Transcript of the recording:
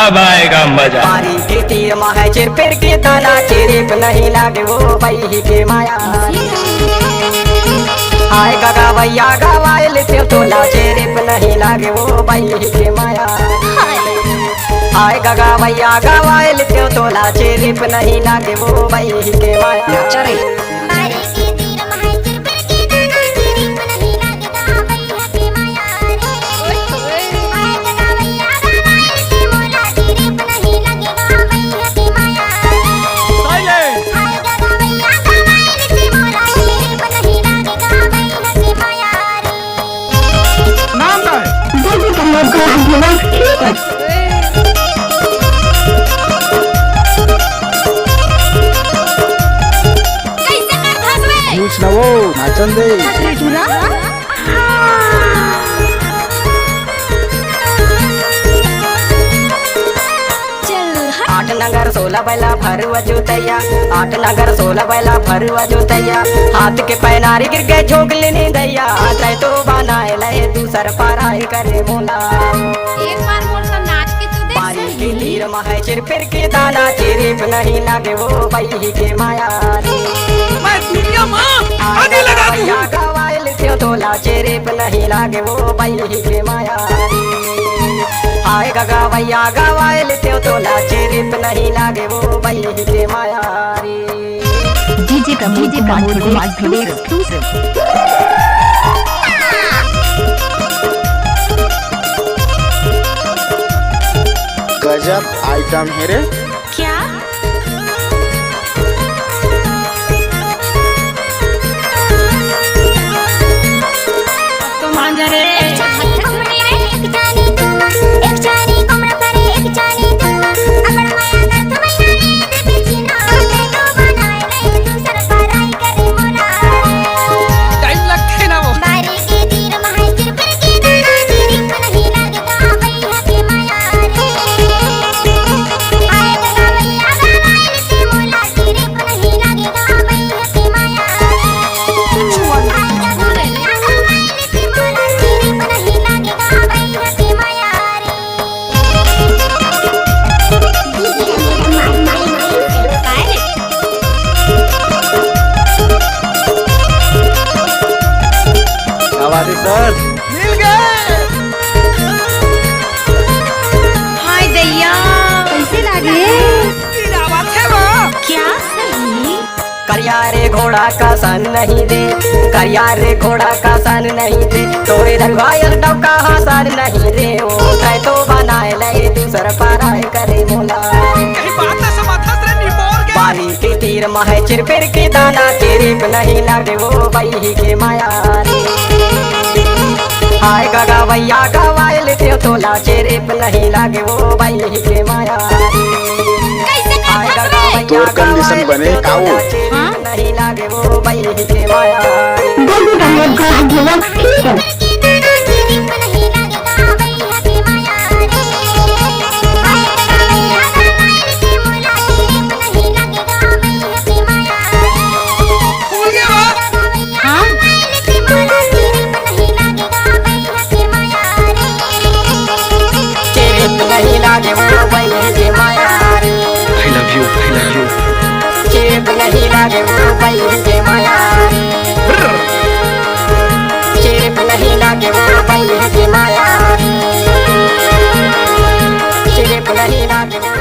अब आएगा मजा। बारी के तीर माहे चिर फिर के ताना चिरिप नहीं लागे वो बही के माया। आए गगा भैया गवाइल से तोला चिरिप नहीं लागे वो बही के माया। आए गगा भैया गवाइल से तोला चिरिप नहीं लागे वो बही के माया। चरे वो नाचन दे। आठ नगर 16 बैला भरुआ जोतैया, 8 नगर 16 बैला भरुआ जोतैया। हाथ के पैनारी गिर गए झोंक लेने दैया। चाहे तो बनाए लए दूसर पाराई करे मोला। एक बार मोर सा नाच के तो देख। पानी के तीर माहे चिर फिर के दाना चिरिप नहीं लागे वो बही के माया रे। मैं दुनिया माँ आगे लगा दूँ। गवाइल से तोला चिरिप नहीं लागे वो बही के माया रे। आए गगा भैया गवाइल से तोला चिरिप नहीं लागे वो बही के माया रे। DJ Pramod Kumar exclusive। गजब आइटम है रे। क्या तो मान जा रे। सर मिल गए। हाय दैया कैसे लगे? तेरा बात है वो। क्या सही? करिया रे घोड़ा का सन नहीं दे, करिया रे घोड़ा का सन नहीं दे। तोरे रंगायल डौका हासन नहीं दे। ओ तै तो बनाए लए दूसर पाराय करे मोला। कहीं बात न समाथा तेरे निपोर के। बारी के तीर माहे चिर फिर के दाना चिरिप नहीं लागे वो बही के माया रे। आए गगा भैया गवाइल से तोला चिरिप नहीं लागे वो बही के माया रे। आए गगा भैया तोर कंडीशन बने काऊ। नहीं लागे वो बही के माया रे। नहीं लागे वो बही के माया रे। I love you, I love you। चिरिप नहीं लागे वो बही के माया रे। चिरिप नहीं लागे वो बही के माया रे। चिरिप नहीं लागे।